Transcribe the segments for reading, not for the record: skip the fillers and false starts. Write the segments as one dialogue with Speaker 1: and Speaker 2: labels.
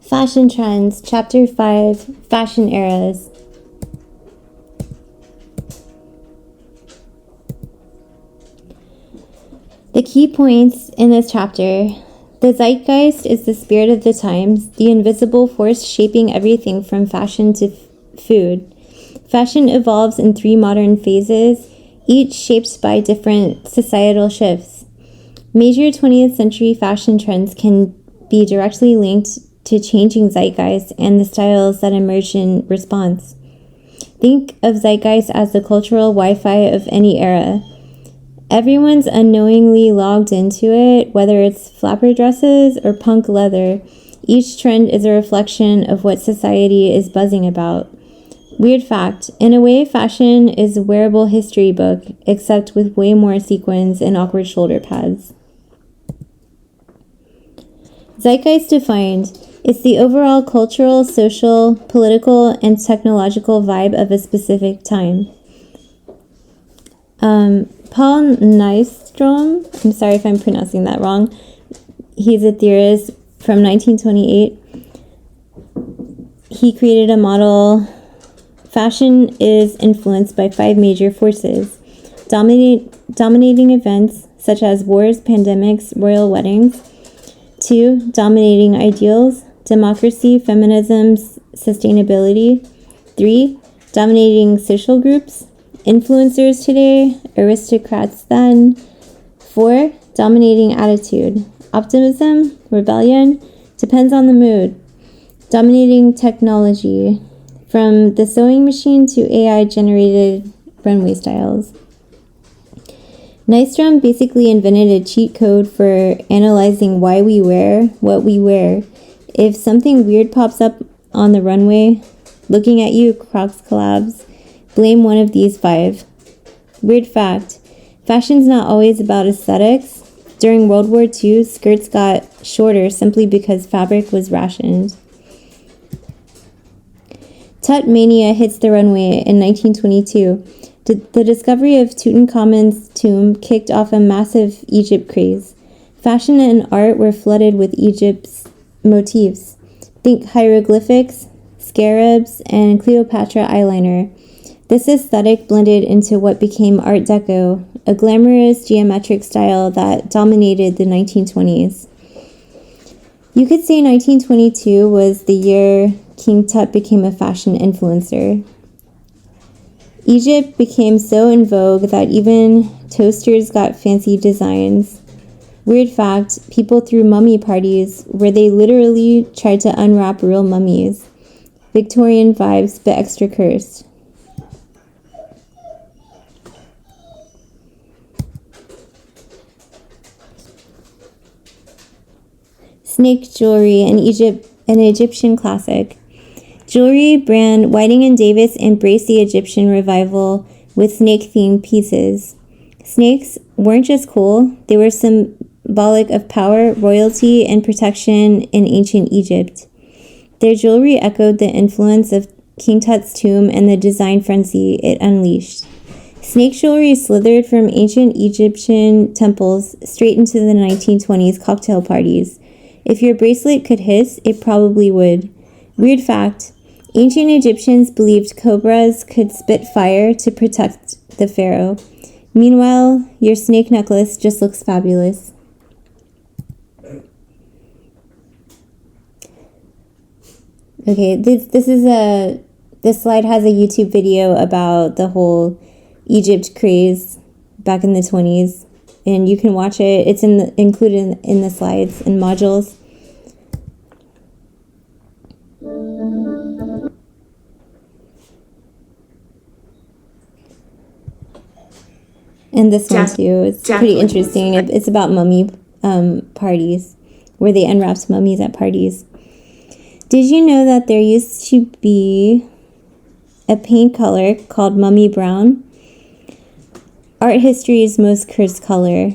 Speaker 1: Fashion Trends, Chapter 5, Fashion Eras. The key points in this chapter: the zeitgeist is the spirit of the times, the invisible force shaping everything from fashion to food. Fashion evolves in 3 modern phases, each shaped by different societal shifts. Major 20th century fashion trends can be directly linked to changing zeitgeist and the styles that emerge in response. Think of zeitgeist as the cultural Wi-Fi of any era. Everyone's unknowingly logged into it, whether it's flapper dresses or punk leather. Each trend is a reflection of what society is buzzing about. Weird fact, in a way, fashion is a wearable history book, except with way more sequins and awkward shoulder pads. Zeitgeist defined: it's the overall cultural, social, political, and technological vibe of a specific time. Paul Nystrom, I'm sorry if I'm pronouncing that wrong, he's a theorist from 1928. He created a model. Fashion is influenced by 5 major forces: dominating events such as wars, pandemics, royal weddings. 2, dominating ideals: democracy, feminism, sustainability. 3, dominating social groups: influencers today, aristocrats then. 4, dominating attitude: optimism, rebellion, depends on the mood. Dominating technology: from the sewing machine to AI-generated runway styles. Nystrom basically invented a cheat code for analyzing why we wear what we wear. If something weird pops up on the runway, looking at you, Crocs collabs, blame one of these 5. Weird fact, fashion's not always about aesthetics. During World War II, skirts got shorter simply because fabric was rationed. Tut mania hits the runway in 1922. The discovery of Tutankhamun's tomb kicked off a massive Egypt craze. Fashion and art were flooded with Egypt's motifs. Think hieroglyphics, scarabs, and Cleopatra eyeliner. This aesthetic blended into what became Art Deco, a glamorous geometric style that dominated the 1920s. You could say 1922 was the year King Tut became a fashion influencer. Egypt became so in vogue that even toasters got fancy designs. Weird fact, people threw mummy parties where they literally tried to unwrap real mummies. Victorian vibes, but extra cursed. Snake jewelry, an Egyptian classic. Jewelry brand Whiting & Davis embraced the Egyptian revival with snake-themed pieces. Snakes weren't just cool, they were symbolic of power, royalty, and protection in ancient Egypt. Their jewelry echoed the influence of King Tut's tomb and the design frenzy it unleashed. Snake jewelry slithered from ancient Egyptian temples straight into the 1920s cocktail parties. If your bracelet could hiss, it probably would. Weird fact, ancient Egyptians believed cobras could spit fire to protect the pharaoh. Meanwhile, your snake necklace just looks fabulous. Okay, this slide has a YouTube video about the whole Egypt craze back in the 20s, and you can watch it. It's included in the slides and modules. And this one too, it's pretty interesting. It's about mummy parties, where they unwrapped mummies at parties. Did you know that there used to be a paint color called mummy brown? Art history's most cursed color.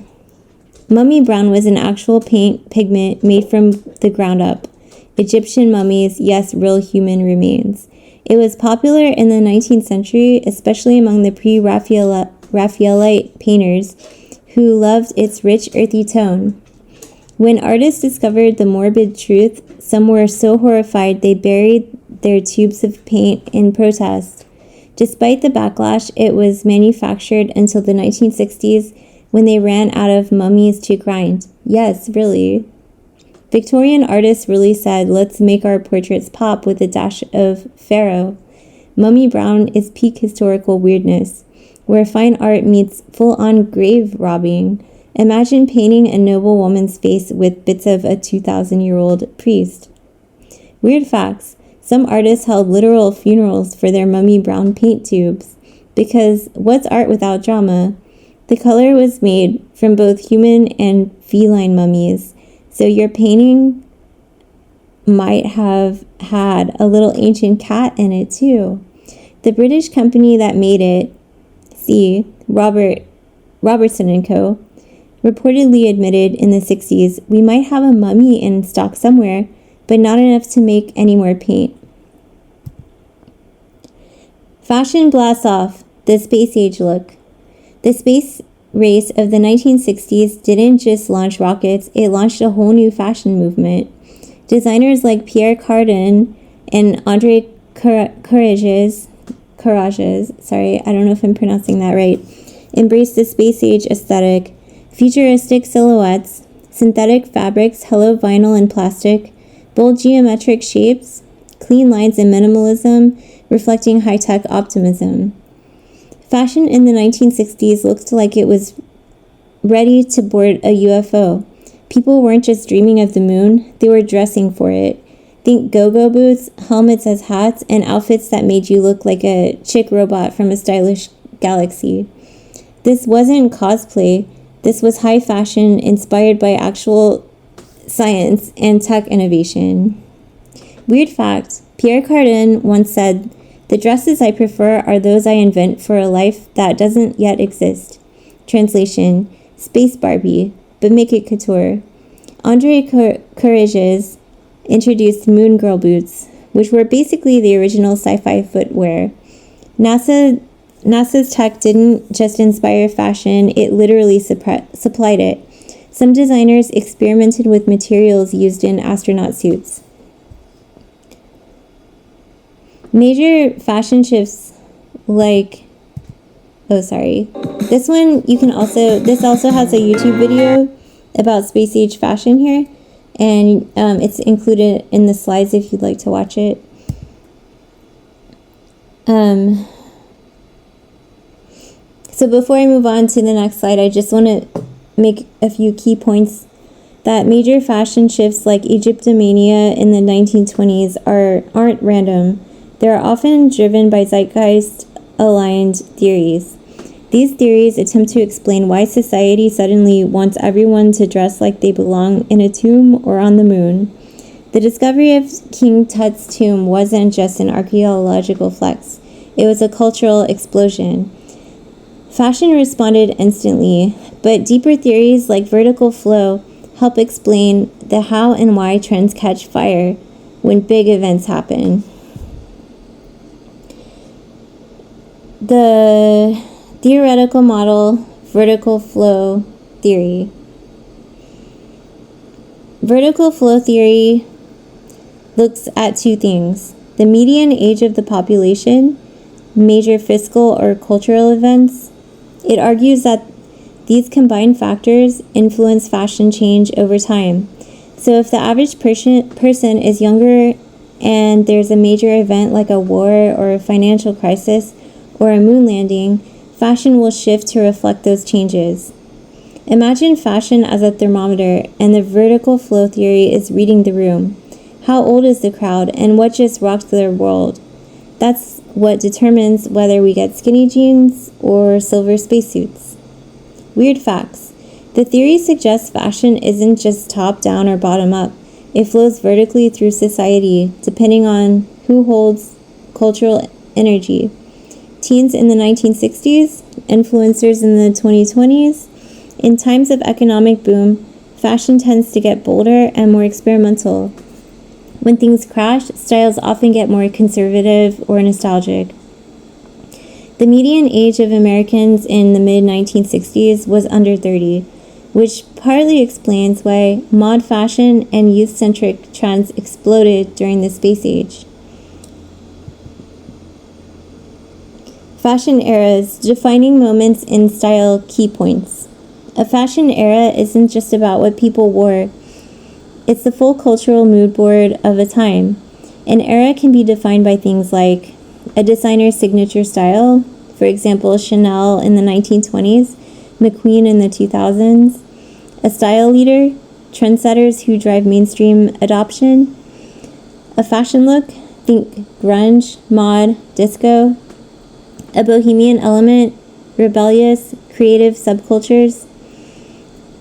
Speaker 1: Mummy brown was an actual paint pigment made from the ground up. Egyptian mummies, yes, real human remains. It was popular in the 19th century, especially among the Raphaelite painters who loved its rich, earthy tone. When artists discovered the morbid truth, some were so horrified they buried their tubes of paint in protest. Despite the backlash, it was manufactured until the 1960s when they ran out of mummies to grind. Yes, really. Victorian artists really said, let's make our portraits pop with a dash of Pharaoh. Mummy Brown is peak historical weirdness, where fine art meets full-on grave robbing. Imagine painting a noble woman's face with bits of a 2,000-year-old priest. Weird facts. Some artists held literal funerals for their Mummy Brown paint tubes. Because what's art without drama? The color was made from both human and feline mummies, so your painting might have had a little ancient cat in it too. The British company that made it, Robertson & Co., reportedly admitted in the 60s, we might have a mummy in stock somewhere, but not enough to make any more paint. Fashion blasts off, the space age look. The space race of the 1960s didn't just launch rockets, it launched a whole new fashion movement. Designers like Pierre Cardin and Andre Courageous, sorry, I don't know if I'm pronouncing that right, embraced the space age aesthetic. Futuristic silhouettes, synthetic fabrics, hello vinyl and plastic, bold geometric shapes, clean lines and minimalism, reflecting high-tech optimism. Fashion in the 1960s looked like it was ready to board a UFO. People weren't just dreaming of the moon, they were dressing for it. Think go-go boots, helmets as hats, and outfits that made you look like a chick robot from a stylish galaxy. This wasn't cosplay. This was high fashion inspired by actual science and tech innovation. Weird fact, Pierre Cardin once said, "The dresses I prefer are those I invent for a life that doesn't yet exist." Translation, Space Barbie, but make it couture. Andre Courageous introduced Moon Girl boots, which were basically the original sci-fi footwear. NASA's tech didn't just inspire fashion, it literally supplied it. Some designers experimented with materials used in astronaut suits. Major fashion shifts like, this also has a YouTube video about space age fashion here, and it's included in the slides if you'd like to watch it. So before I move on to the next slide, I just want to make a few key points that major fashion shifts like Egyptomania in the 1920s aren't random. They're often driven by zeitgeist-aligned theories. These theories attempt to explain why society suddenly wants everyone to dress like they belong in a tomb or on the moon. The discovery of King Tut's tomb wasn't just an archaeological flex. It was a cultural explosion. Fashion responded instantly, but deeper theories like vertical flow help explain the how and why trends catch fire when big events happen. The theoretical model, vertical flow theory. Vertical flow theory looks at two things: the median age of the population, major fiscal or cultural events. It argues that these combined factors influence fashion change over time. So if the average person is younger and there's a major event like a war or a financial crisis or a moon landing, fashion will shift to reflect those changes. Imagine fashion as a thermometer, and the vertical flow theory is reading the room. How old is the crowd, and what just rocked their world? That's what determines whether we get skinny jeans or silver spacesuits. Weird facts. The theory suggests fashion isn't just top-down or bottom-up. It flows vertically through society, depending on who holds cultural energy. Teens in the 1960s, influencers in the 2020s. In times of economic boom, fashion tends to get bolder and more experimental. When things crash, styles often get more conservative or nostalgic. The median age of Americans in the mid-1960s was under 30. which partly explains why mod fashion and youth-centric trends exploded during the space age. Fashion eras, defining moments in style key points. A fashion era isn't just about what people wore, it's the full cultural mood board of a time. An era can be defined by things like a designer's signature style, for example, Chanel in the 1920s, McQueen in the 2000s, a style leader, trendsetters who drive mainstream adoption, a fashion look, think grunge, mod, disco, a bohemian element, rebellious, creative subcultures,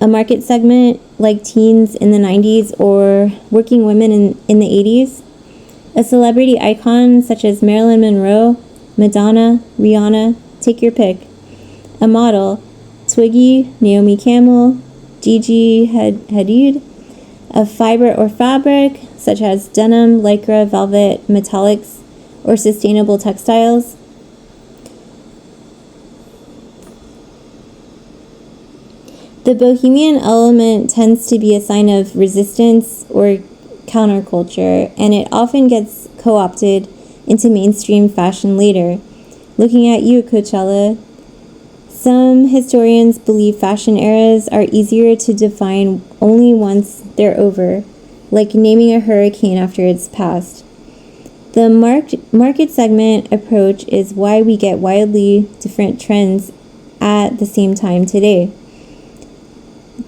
Speaker 1: a market segment like teens in the 90s or working women in the 80s, a celebrity icon such as Marilyn Monroe, Madonna, Rihanna, take your pick, a model, Twiggy, Naomi Campbell, Gigi Hadid, a fiber or fabric such as denim, lycra, velvet, metallics, or sustainable textiles. The bohemian element tends to be a sign of resistance or counterculture, and it often gets co-opted into mainstream fashion later. Looking at you, Coachella. Some historians believe fashion eras are easier to define only once they're over, like naming a hurricane after it's passed. The market segment approach is why we get wildly different trends at the same time today.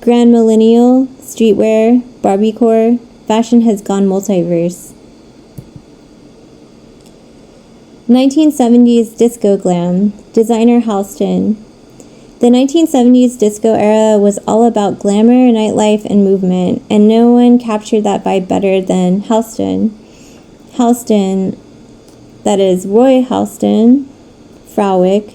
Speaker 1: Grand millennial, streetwear, Barbiecore, fashion has gone multiverse. 1970s disco glam, designer Halston. The 1970s disco era was all about glamour, nightlife, and movement, and no one captured that vibe better than Halston. Halston, that is Roy Halston, Frauwick,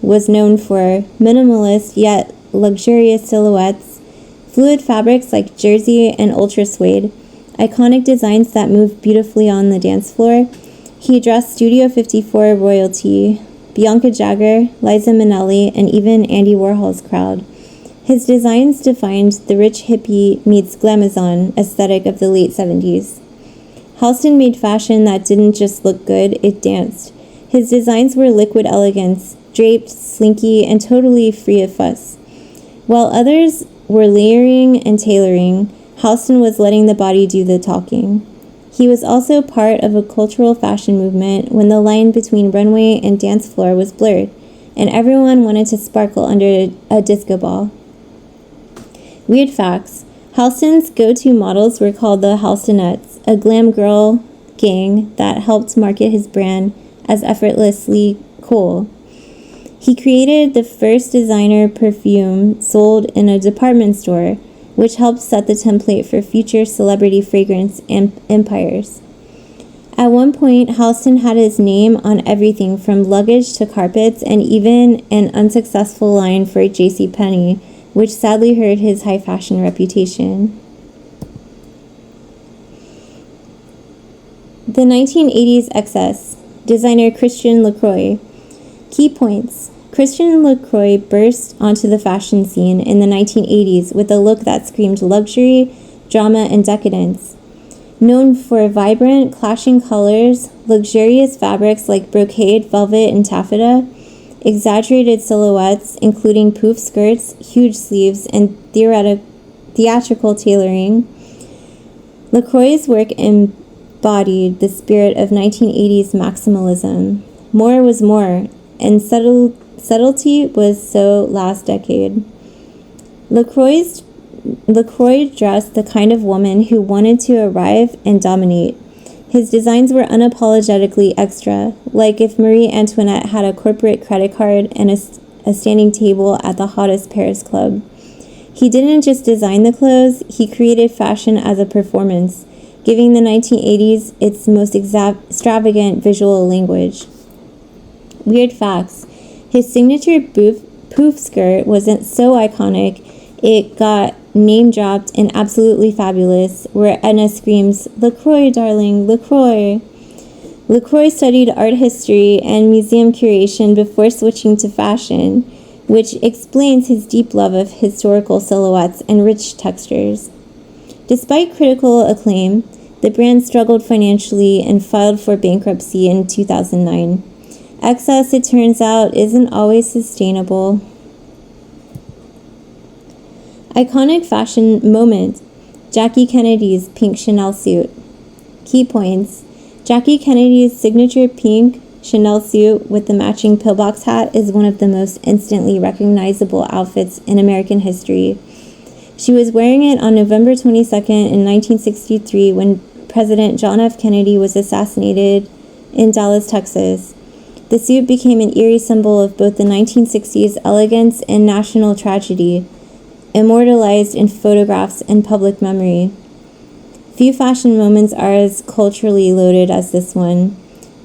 Speaker 1: was known for minimalist yet luxurious silhouettes, fluid fabrics like jersey and ultra suede, iconic designs that moved beautifully on the dance floor. He addressed Studio 54 royalty, Bianca Jagger, Liza Minnelli, and even Andy Warhol's crowd. His designs defined the rich hippie meets glamazon aesthetic of the late 70s. Halston made fashion that didn't just look good, it danced. His designs were liquid elegance, draped, slinky, and totally free of fuss. While others were layering and tailoring, Halston was letting the body do the talking. He was also part of a cultural fashion movement when the line between runway and dance floor was blurred, and everyone wanted to sparkle under a disco ball. Weird facts. Halston's go-to models were called the Halstonettes, a glam girl gang that helped market his brand as effortlessly cool. He created the first designer perfume sold in a department store, which helped set the template for future celebrity fragrance empires. At one point, Halston had his name on everything from luggage to carpets and even an unsuccessful line for JCPenney, which sadly hurt his high fashion reputation. The 1980s excess, designer Christian Lacroix. Key points. Christian Lacroix burst onto the fashion scene in the 1980s with a look that screamed luxury, drama, and decadence. Known for vibrant, clashing colors, luxurious fabrics like brocade, velvet, and taffeta, exaggerated silhouettes including poof skirts, huge sleeves, and theatrical tailoring, Lacroix's work embodied the spirit of 1980s maximalism. More was more, and subtlety was so last decade. LaCroix dressed the kind of woman who wanted to arrive and dominate. His designs were unapologetically extra, like if Marie Antoinette had a corporate credit card and a standing table at the hottest Paris club. He didn't just design the clothes, he created fashion as a performance, giving the 1980s its most extravagant visual language. Weird facts. His signature poof skirt wasn't so iconic, it got name-dropped and absolutely fabulous, where Edna screams, "LaCroix, darling, LaCroix." LaCroix studied art history and museum curation before switching to fashion. which explains his deep love of historical silhouettes and rich textures. Despite critical acclaim, the brand struggled financially and filed for bankruptcy in 2009. Excess, it turns out, isn't always sustainable. Iconic fashion moment: Jackie Kennedy's pink Chanel suit. Key points: Jackie Kennedy's signature pink Chanel suit with the matching pillbox hat is one of the most instantly recognizable outfits in American history. She was wearing it on November 22nd in 1963 when President John F. Kennedy was assassinated in Dallas, Texas. The suit became an eerie symbol of both the 1960s elegance and national tragedy, immortalized in photographs and public memory. Few fashion moments are as culturally loaded as this one.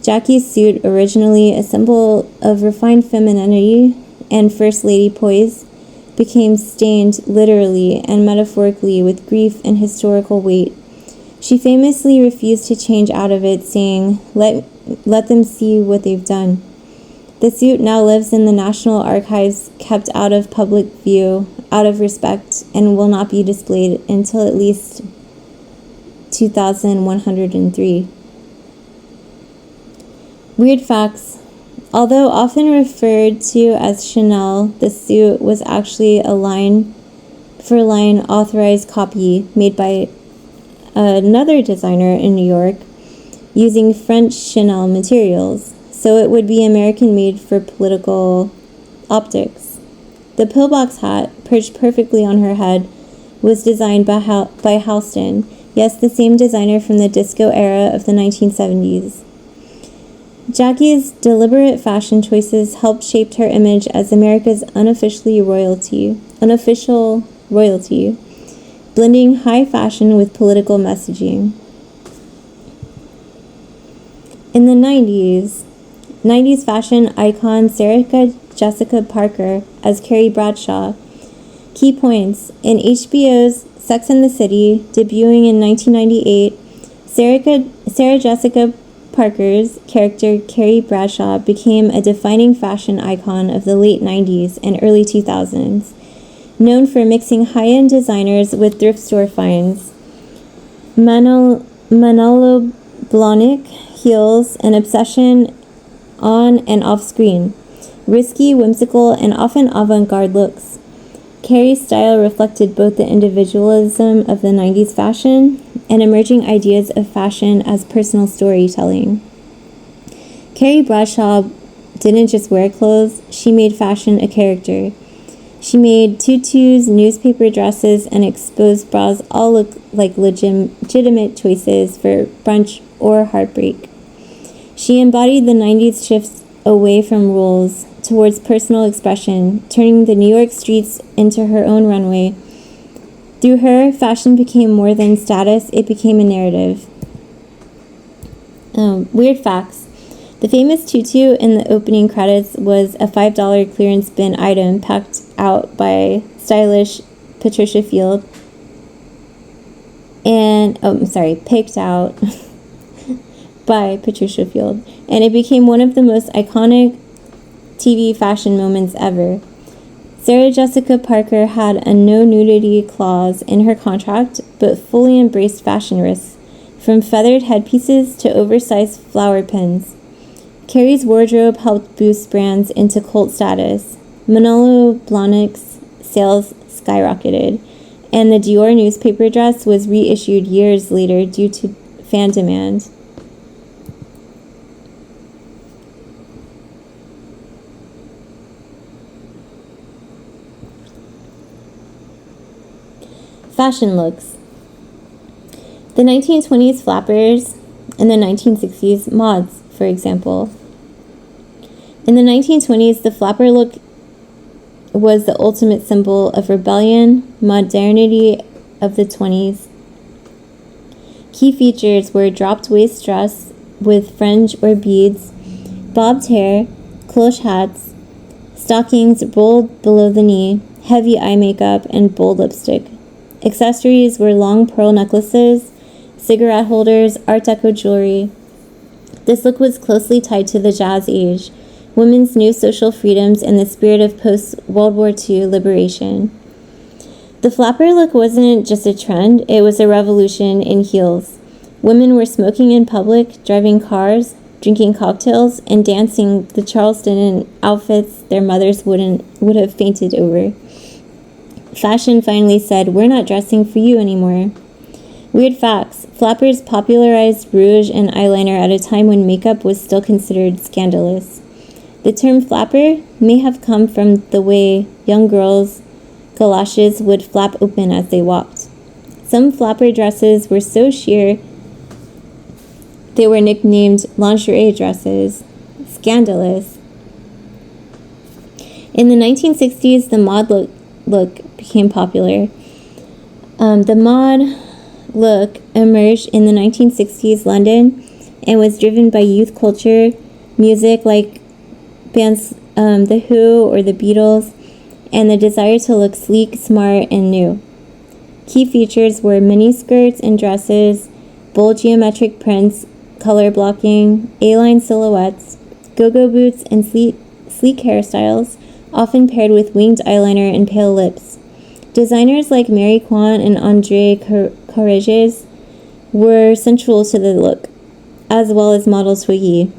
Speaker 1: Jackie's suit, originally a symbol of refined femininity and First Lady poise, became stained literally and metaphorically with grief and historical weight. She famously refused to change out of it, saying, let them see what they've done. The suit now lives in the National Archives, kept out of public view, out of respect, and will not be displayed until at least 2103. Weird facts. Although often referred to as Chanel, the suit was actually a line-for-line authorized copy made by another designer in New York using French Chanel materials, so it would be American-made for political optics. The pillbox hat, perched perfectly on her head, was designed by Halston, yes, the same designer from the disco era of the 1970s. Jackie's deliberate fashion choices helped shape her image as America's unofficial royalty, blending high fashion with political messaging. In the 90s fashion icon Sarah Jessica Parker as Carrie Bradshaw. Key points: in HBO's Sex and the City, debuting in 1998, Sarah Jessica Parker's character Carrie Bradshaw became a defining fashion icon of the late 90s and early 2000s, known for mixing high-end designers with thrift store finds. Manolo Blahnik heels, an obsession on and off screen, risky, whimsical, and often avant-garde looks. Carrie's style reflected both the individualism of the 90s fashion and emerging ideas of fashion as personal storytelling. Carrie Bradshaw didn't just wear clothes, she made fashion a character. She made tutus, newspaper dresses, and exposed bras all look like legitimate choices for brunch or heartbreak. She embodied the 90s shifts away from rules towards personal expression, turning the New York streets into her own runway. Through her, fashion became more than status, it became a narrative. Weird facts. The famous tutu in the opening credits was a $5 clearance bin item packed out by stylish Patricia Field. Picked out by Patricia Field. And it became one of the most iconic TV fashion moments ever. Sarah Jessica Parker had a no nudity clause in her contract, but fully embraced fashion risks, from feathered headpieces to oversized flower pins. Carrie's wardrobe helped boost brands into cult status. Manolo Blahnik's sales skyrocketed, and the Dior newspaper dress was reissued years later due to fan demand. Fashion looks. The 1920s flappers and the 1960s mods, for example. In the 1920s, the flapper look was the ultimate symbol of rebellion, modernity of the 20s. Key features were dropped waist dress with fringe or beads, bobbed hair, cloche hats, stockings rolled below the knee, heavy eye makeup, and bold lipstick. Accessories were long pearl necklaces, cigarette holders, Art Deco jewelry. This look was closely tied to the Jazz Age, women's new social freedoms, and the spirit of post-World War II liberation. The flapper look wasn't just a trend, it was a revolution in heels. Women were smoking in public, driving cars, drinking cocktails, and dancing the Charleston in outfits their mothers would have fainted over. Fashion finally said, "We're not dressing for you anymore." Weird facts. Flappers popularized rouge and eyeliner at a time when makeup was still considered scandalous. The term flapper may have come from the way young girls' galoshes would flap open as they walked. Some flapper dresses were so sheer they were nicknamed lingerie dresses. Scandalous. In the 1960s, the mod look became popular. The mod look emerged in the 1960s London and was driven by youth culture, music like bands The Who or The Beatles, and the desire to look sleek, smart, and new. Key features were miniskirts and dresses, bold geometric prints, color blocking, A-line silhouettes, go-go boots, and sleek hairstyles, often paired with winged eyeliner and pale lips. Designers like Mary Quant and André Courreges were central to the look, as well as model Twiggy.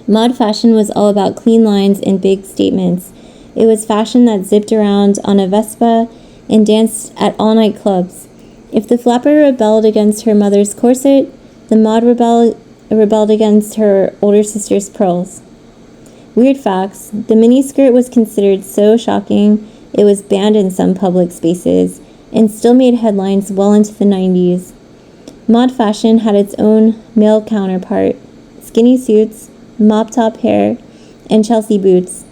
Speaker 1: Mod fashion was all about clean lines and big statements. It was fashion that zipped around on a Vespa and danced at all-night clubs. If the flapper rebelled against her mother's corset, the mod rebelled against her older sister's pearls. Weird facts. The miniskirt was considered so shocking it was banned in some public spaces and still made headlines well into the 90s. Mod fashion had its own male counterpart: skinny suits, mop-top hair, and Chelsea boots.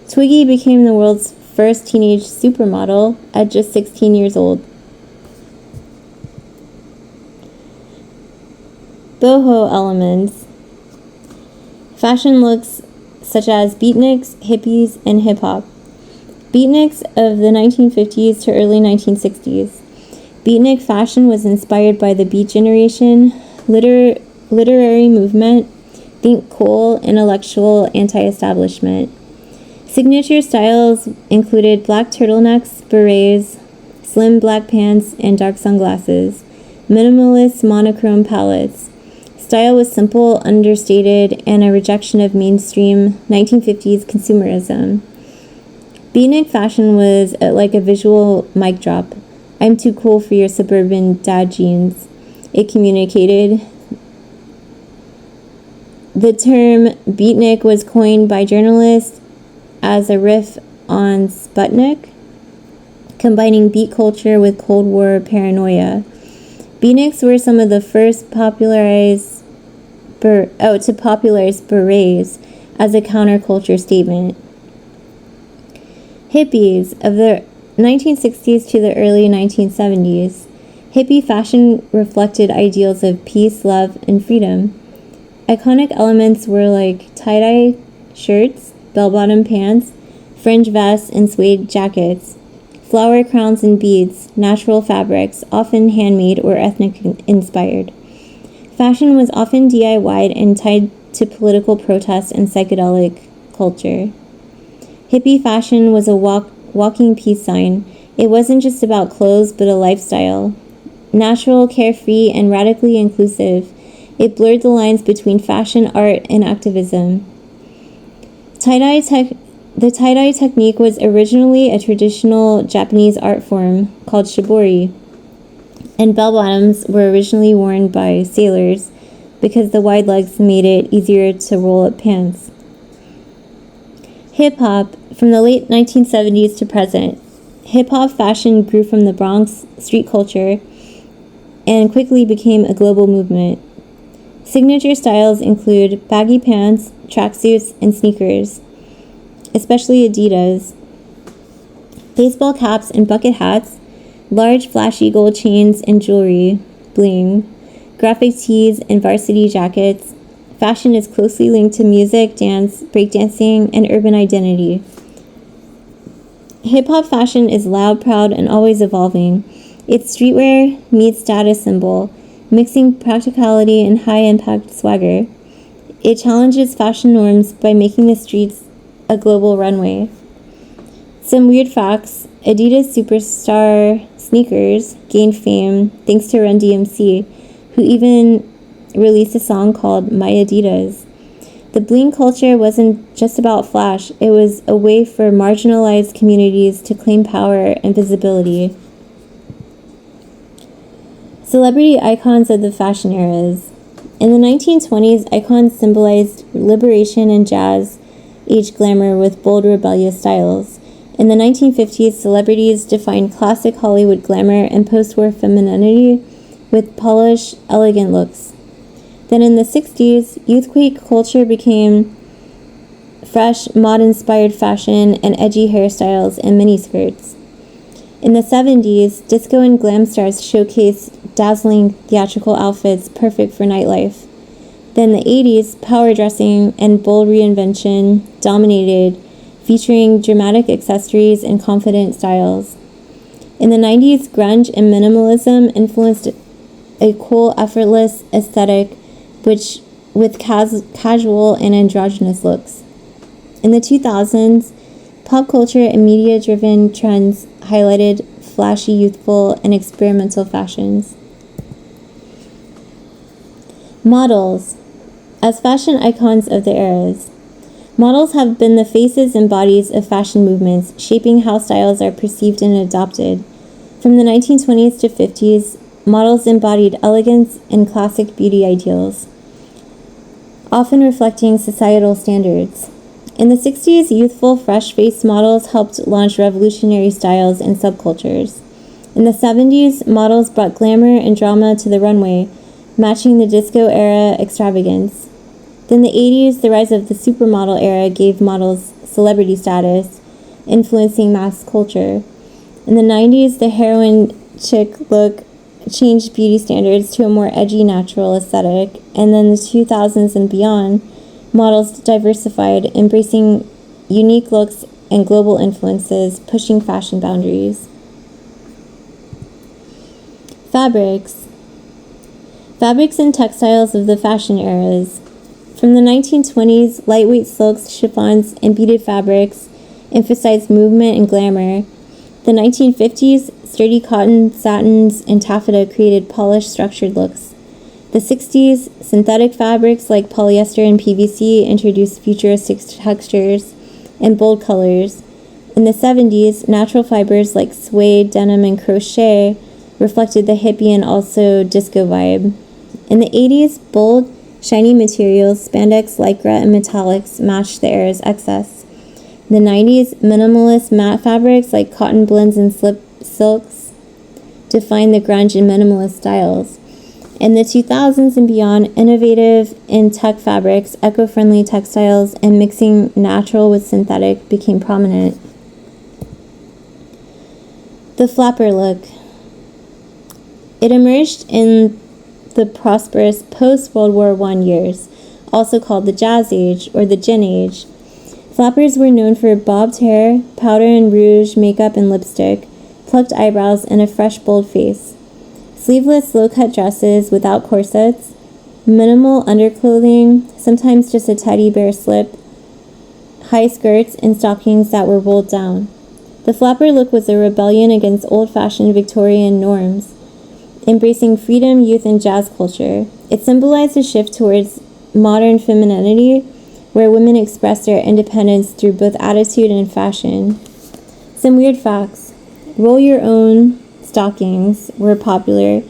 Speaker 1: Twiggy became the world's first teenage supermodel at just 16 years old. Boho elements. Fashion looks such as beatniks, hippies, and hip-hop. Beatniks of the 1950s to early 1960s. Beatnik fashion was inspired by the Beat Generation, literary movement, think cool, intellectual, anti-establishment. Signature styles included black turtlenecks, berets, slim black pants, and dark sunglasses. Minimalist monochrome palettes. Style was simple, understated, and a rejection of mainstream 1950s consumerism. Beatnik fashion was like a visual mic drop. "I'm too cool for your suburban dad jeans," it communicated. The term beatnik was coined by journalists as a riff on Sputnik, combining beat culture with Cold War paranoia. Beatniks were some of the first to popularize berets as a counterculture statement. Hippies of the 1960s to the early 1970s. Hippie fashion reflected ideals of peace, love, and freedom. Iconic elements were like tie-dye shirts, bell-bottom pants, fringe vests, and suede jackets, flower crowns and beads, natural fabrics, often handmade or ethnic-inspired. Fashion was often DIY'd and tied to political protest and psychedelic culture. Hippie fashion was a walking peace sign. It wasn't just about clothes, but a lifestyle. Natural, carefree, and radically inclusive, it blurred the lines between fashion, art, and activism. The tie-dye technique was originally a traditional Japanese art form called shibori, and bell-bottoms were originally worn by sailors because the wide legs made it easier to roll up pants. Hip-hop, from the late 1970s to present. Hip-hop fashion grew from the Bronx street culture and quickly became a global movement. Signature styles include baggy pants, tracksuits, and sneakers, especially Adidas, baseball caps and bucket hats, large flashy gold chains and jewelry, bling, graphic tees, and varsity jackets. Fashion is closely linked to music, dance, breakdancing, and urban identity. Hip-hop fashion is loud, proud, and always evolving. It's streetwear meets status symbol, mixing practicality and high-impact swagger. It challenges fashion norms by making the streets a global runway. Some weird facts: Adidas Superstar sneakers gained fame thanks to Run DMC, who even released a song called My Adidas. The bling culture wasn't just about flash, it was a way for marginalized communities to claim power and visibility. Celebrity icons of the fashion eras. In the 1920s, icons symbolized liberation and jazz age glamour with bold, rebellious styles. In the 1950s, celebrities defined classic Hollywood glamour and post-war femininity with polished, elegant looks. Then in the 60s, youthquake culture became fresh, mod-inspired fashion and edgy hairstyles and miniskirts. In the 70s, disco and glam stars showcased dazzling theatrical outfits perfect for nightlife. Then the 80s, power dressing and bold reinvention dominated, featuring dramatic accessories and confident styles. In the 90s, grunge and minimalism influenced a cool, effortless aesthetic with casual and androgynous looks. In the 2000s, pop culture and media-driven trends highlighted flashy, youthful, and experimental fashions. Models. As fashion icons of the eras, models have been the faces and bodies of fashion movements, shaping how styles are perceived and adopted. From the 1920s to 50s, models embodied elegance and classic beauty ideals, often reflecting societal standards. In the 60s, youthful, fresh-faced models helped launch revolutionary styles and subcultures. In the 70s, models brought glamour and drama to the runway, matching the disco-era extravagance. Then the 80s, the rise of the supermodel era gave models celebrity status, influencing mass culture. In the 90s, the heroine chic look changed beauty standards to a more edgy, natural aesthetic. And then the 2000s and beyond, models diversified, embracing unique looks and global influences, pushing fashion boundaries. Fabrics. Fabrics and textiles of the fashion eras. From the 1920s, lightweight silks, chiffons, and beaded fabrics emphasized movement and glamour. The 1950s, sturdy cotton, satins, and taffeta created polished, structured looks. The 60s, synthetic fabrics like polyester and PVC introduced futuristic textures and bold colors. In the 70s, natural fibers like suede, denim, and crochet reflected the hippie and also disco vibe. In the 80s, bold, shiny materials, spandex, lycra, and metallics matched the era's excess. In the 90s, minimalist matte fabrics like cotton blends and slip silks defined the grunge and minimalist styles. In the 2000s and beyond, innovative and tech fabrics, eco-friendly textiles, and mixing natural with synthetic became prominent. The flapper look. It emerged in the prosperous post-World War I years, also called the Jazz Age or the Gin Age. Flappers were known for bobbed hair, powder and rouge, makeup and lipstick, plucked eyebrows, and a fresh, bold face. Sleeveless, low-cut dresses without corsets, minimal underclothing, sometimes just a teddy bear slip, high skirts, and stockings that were rolled down. The flapper look was a rebellion against old-fashioned Victorian norms, embracing freedom, youth, and jazz culture. It symbolized a shift towards modern femininity, where women expressed their independence through both attitude and fashion. Some weird facts. Roll your own stockings were popular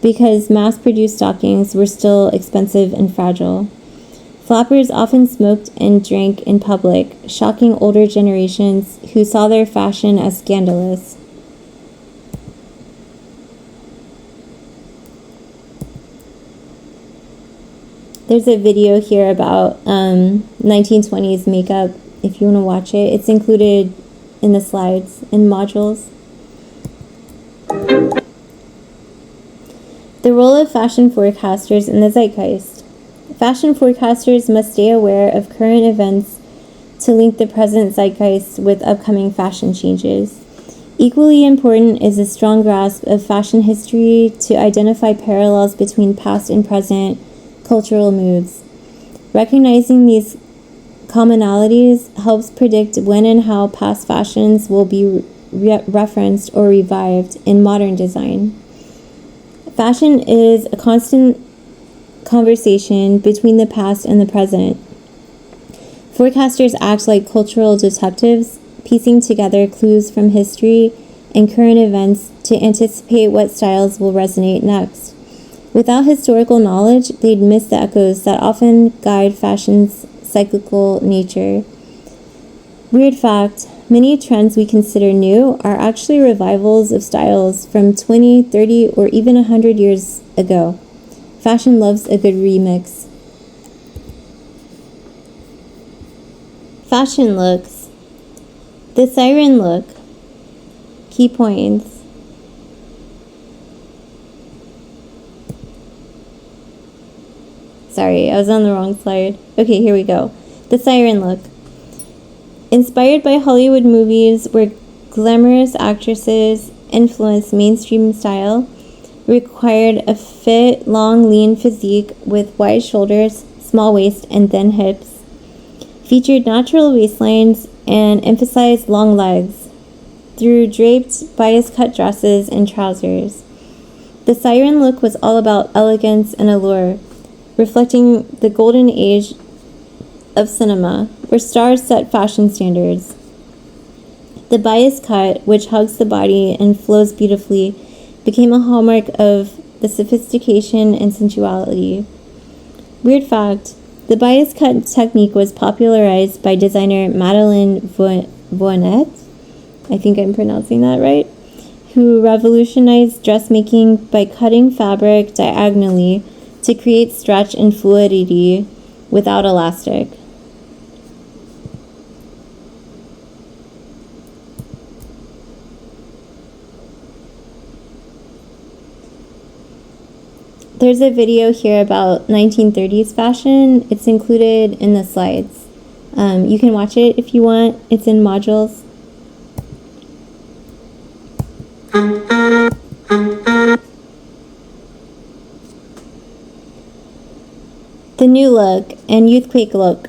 Speaker 1: because mass-produced stockings were still expensive and fragile. Flappers often smoked and drank in public, shocking older generations who saw their fashion as scandalous. There's a video here about 1920s makeup, if you want to watch it. It's included in the slides and modules. The role of fashion forecasters in the zeitgeist. Fashion forecasters must stay aware of current events to link the present zeitgeist with upcoming fashion changes. Equally important is a strong grasp of fashion history to identify parallels between past and present cultural moods. Recognizing these commonalities helps predict when and how past fashions will be referenced or revived in modern design. Fashion is a constant conversation between the past and the present. Forecasters act like cultural detectives, piecing together clues from history and current events to anticipate what styles will resonate next. Without historical knowledge, they'd miss the echoes that often guide fashion's cyclical nature. Weird fact, many trends we consider new are actually revivals of styles from 20, 30, or even 100 years ago. Fashion loves a good remix. Fashion looks. The siren look. Key points. Sorry, I was on the wrong slide. Okay, here we go. The siren look. Inspired by Hollywood movies where glamorous actresses influenced mainstream style, required a fit, long, lean physique with wide shoulders, small waist, and thin hips, featured natural waistlines, and emphasized long legs through draped, bias-cut dresses and trousers. The siren look was all about elegance and allure, reflecting the golden age of cinema, where stars set fashion standards. The bias cut, which hugs the body and flows beautifully, became a hallmark of the sophistication and sensuality. Weird fact, the bias cut technique was popularized by designer Madeleine Voinet, I think I'm pronouncing that right, who revolutionized dressmaking by cutting fabric diagonally to create stretch and fluidity without elastic. There's a video here about 1930s fashion. It's included in the slides. You can watch it if you want. It's in modules. The New Look and Youthquake Look.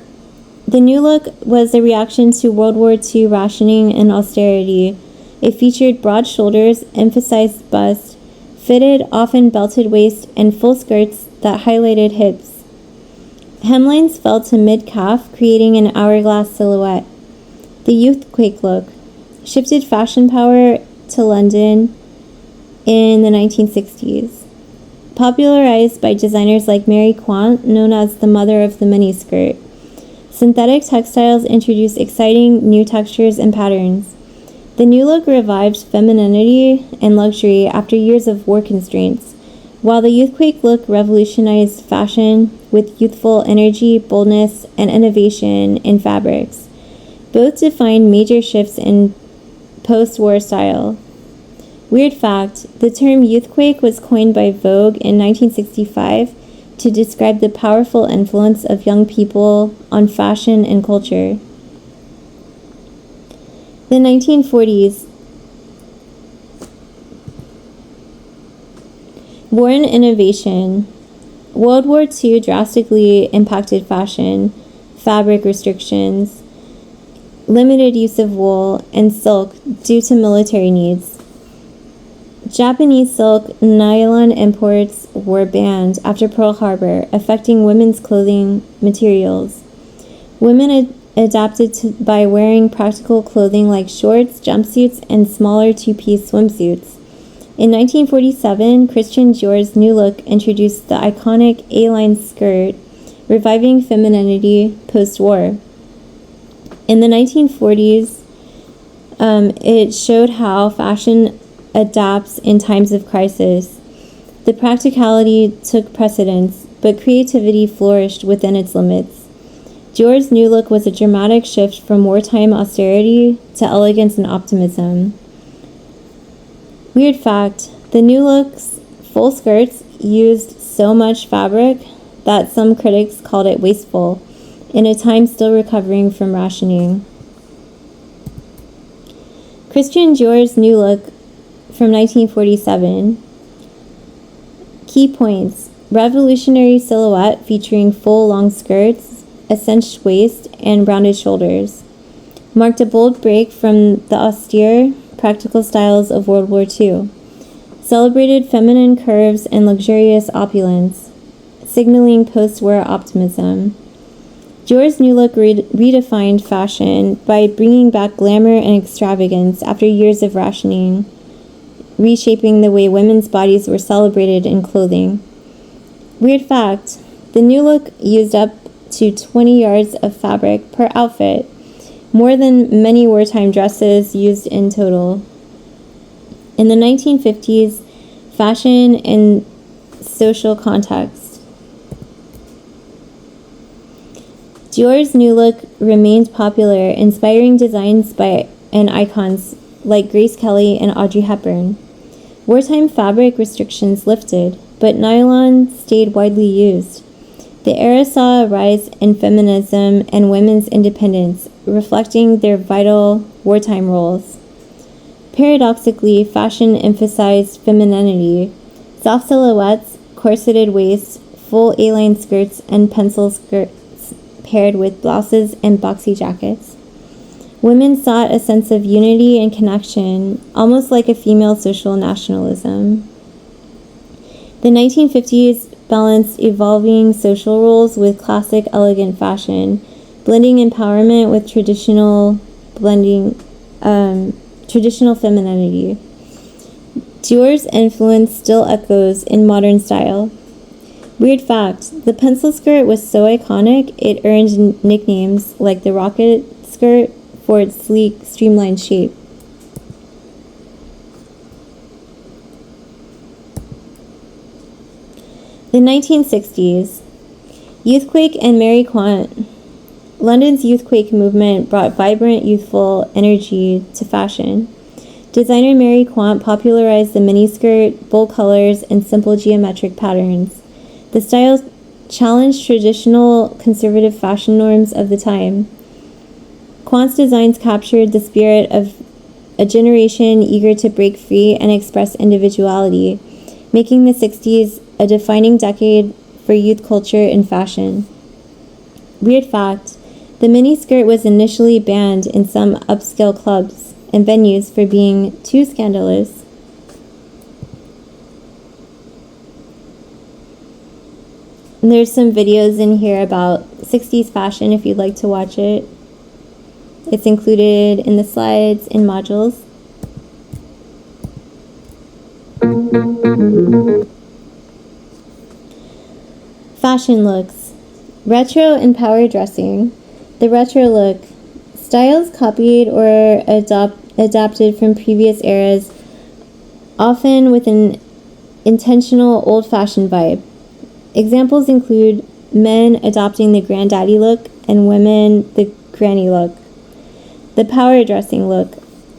Speaker 1: The New Look was a reaction to World War II rationing and austerity. It featured broad shoulders, emphasized bust, fitted, often belted waist, and full skirts that highlighted hips. Hemlines fell to mid-calf, creating an hourglass silhouette. The Youthquake Look shifted fashion power to London in the 1960s. Popularized by designers like Mary Quant, known as the mother of the miniskirt. Synthetic textiles introduced exciting new textures and patterns. The New Look revived femininity and luxury after years of war constraints, while the Youthquake Look revolutionized fashion with youthful energy, boldness, and innovation in fabrics. Both defined major shifts in post-war style. Weird fact, the term youthquake was coined by Vogue in 1965 to describe the powerful influence of young people on fashion and culture. The 1940s. War and innovation. World War II drastically impacted fashion, fabric restrictions, limited use of wool and silk due to military needs. Japanese silk nylon imports were banned after Pearl Harbor, affecting women's clothing materials. Women adapted by wearing practical clothing like shorts, jumpsuits, and smaller two-piece swimsuits. In 1947, Christian Dior's New Look introduced the iconic A-line skirt, reviving femininity post-war. In the 1940s, it showed how fashion adapts in times of crisis. The practicality took precedence, but creativity flourished within its limits. Dior's New Look was a dramatic shift from wartime austerity to elegance and optimism. Weird fact, the New Look's full skirts used so much fabric that some critics called it wasteful, in a time still recovering from rationing. Christian Dior's New Look from 1947. Key points. revolutionary silhouette featuring full long skirts, a cinched waist, and rounded shoulders, marked a bold break from the austere, practical styles of World War II, celebrated feminine curves and luxurious opulence, signaling post-war optimism. Dior's new look redefined fashion by bringing back glamour and extravagance after years of rationing, reshaping the way women's bodies were celebrated in clothing. Weird fact, the new look used up to 20 yards of fabric per outfit, more than many wartime dresses used in total. In the 1950s, fashion and social context. Dior's new look remained popular, inspiring designs by icons like Grace Kelly and Audrey Hepburn. Wartime fabric restrictions lifted, but nylon stayed widely used. The era saw a rise in feminism and women's independence, reflecting their vital wartime roles. Paradoxically, fashion emphasized femininity. Soft silhouettes, corseted waists, full A-line skirts, and pencil skirts paired with blouses and boxy jackets. Women sought a sense of unity and connection, almost like a female social nationalism. The 1950s balanced evolving social roles with classic elegant fashion, blending empowerment with traditional femininity. Dior's influence still echoes in modern style. Weird fact, the pencil skirt was so iconic it earned nicknames like the rocket skirt for its sleek, streamlined shape. The 1960s. Youthquake and Mary Quant. London's Youthquake movement brought vibrant, youthful energy to fashion. Designer Mary Quant popularized the miniskirt, bold colors, and simple geometric patterns. The style challenged traditional conservative fashion norms of the time. Quant's designs captured the spirit of a generation eager to break free and express individuality, making the 60s a defining decade for youth culture and fashion. Weird fact, the miniskirt was initially banned in some upscale clubs and venues for being too scandalous. And there's some videos in here about 60s fashion if you'd like to watch it. It's included in the slides in modules. Fashion looks. Retro and power dressing. The retro look. Styles copied or adapted from previous eras, often with an intentional old-fashioned vibe. Examples include men adopting the granddaddy look and women the granny look. The power dressing look.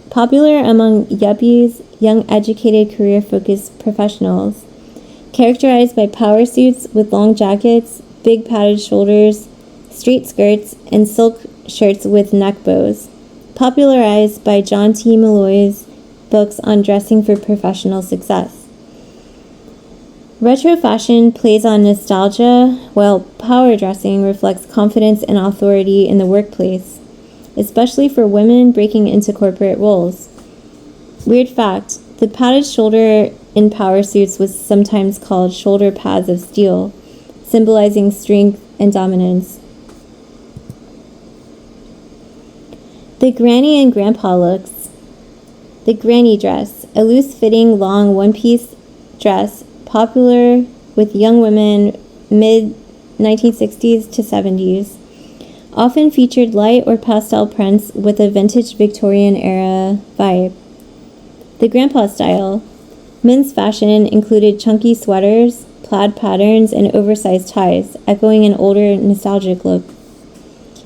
Speaker 1: Popular among yuppies, young educated career-focused professionals. Characterized by power suits with long jackets, big padded shoulders, straight skirts, and silk shirts with neck bows. Popularized by John T. Malloy's books on dressing for professional success. Retro fashion plays on nostalgia, while power dressing reflects confidence and authority in the workplace, especially for women breaking into corporate roles. Weird fact, the padded shoulder in power suits was sometimes called shoulder pads of steel, symbolizing strength and dominance. The granny and grandpa looks. The granny dress, a loose-fitting, long one-piece dress popular with young women mid-1960s to 70s, often featured light or pastel prints with a vintage Victorian-era vibe. The grandpa style. Men's fashion included chunky sweaters, plaid patterns, and oversized ties, echoing an older, nostalgic look.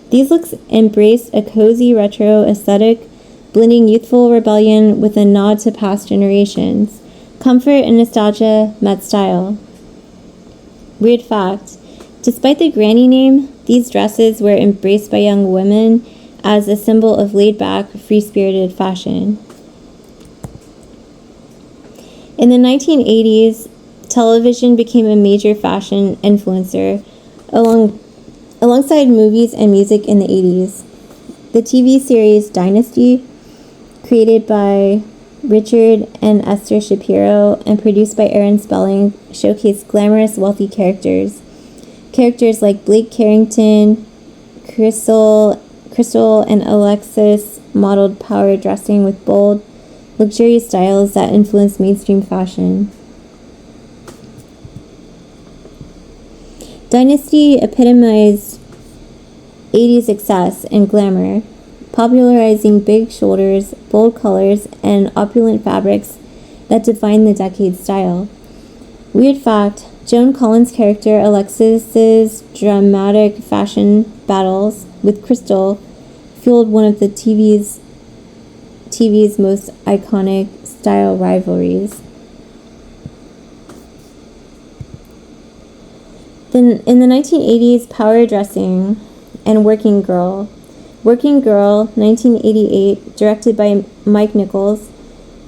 Speaker 1: These looks embraced a cozy retro aesthetic, blending youthful rebellion with a nod to past generations. Comfort and nostalgia met style. Weird fact, despite the granny name, these dresses were embraced by young women as a symbol of laid-back, free-spirited fashion. In the 1980s, television became a major fashion influencer alongside movies and music in the 80s. The TV series Dynasty, created by Richard and Esther Shapiro and produced by Aaron Spelling, showcased glamorous, wealthy characters. Characters like Blake Carrington, Crystal, and Alexis modeled power dressing with bold, luxurious styles that influenced mainstream fashion. Dynasty epitomized 80s excess and glamour, popularizing big shoulders, bold colors, and opulent fabrics that defined the decade's style. Weird fact, Joan Collins' character Alexis's dramatic fashion battles with Crystal fueled one of the TV's most iconic style rivalries. Then in the 1980s, power dressing and Working Girl, 1988, directed by Mike Nichols,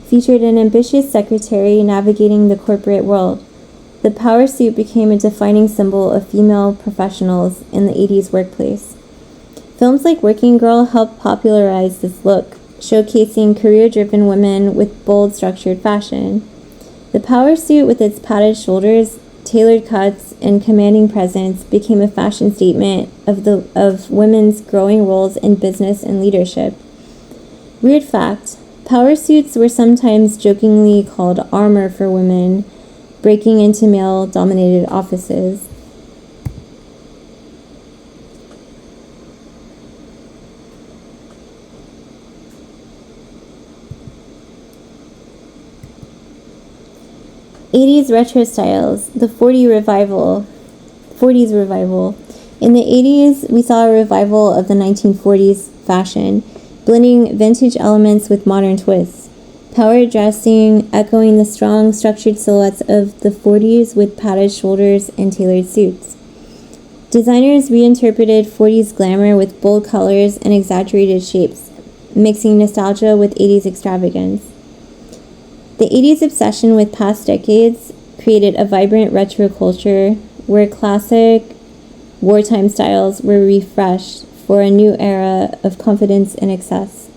Speaker 1: featured an ambitious secretary navigating the corporate world. The power suit became a defining symbol of female professionals in the 80s workplace. Films like Working Girl helped popularize this look, showcasing career-driven women with bold, structured fashion. The power suit, with its padded shoulders, tailored cuts, and commanding presence, became a fashion statement of women's growing roles in business and leadership. Weird fact, power suits were sometimes jokingly called armor for women breaking into male-dominated offices. '80s retro styles, the 40s revival. In the 80s, we saw a revival of the 1940s fashion, blending vintage elements with modern twists. Power dressing echoing the strong, structured silhouettes of the 40s with padded shoulders and tailored suits. Designers reinterpreted 40s glamour with bold colors and exaggerated shapes, mixing nostalgia with 80s extravagance. The 80s obsession with past decades created a vibrant retro culture where classic wartime styles were refreshed for a new era of confidence and excess.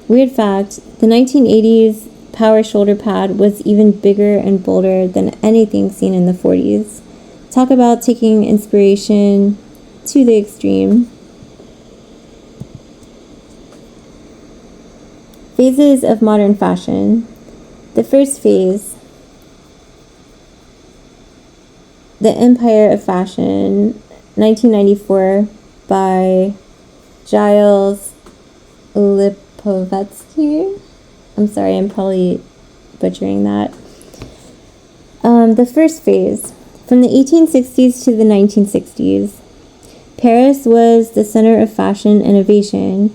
Speaker 1: Weird fact, the 1980s power shoulder pad was even bigger and bolder than anything seen in the 40s. Talk about taking inspiration to the extreme. Phases of modern fashion. The first phase, The Empire of Fashion, 1994, by Giles Lipovetsky. I'm sorry, I'm probably butchering that. The first phase, from the 1860s to the 1960s. Paris was the center of fashion innovation.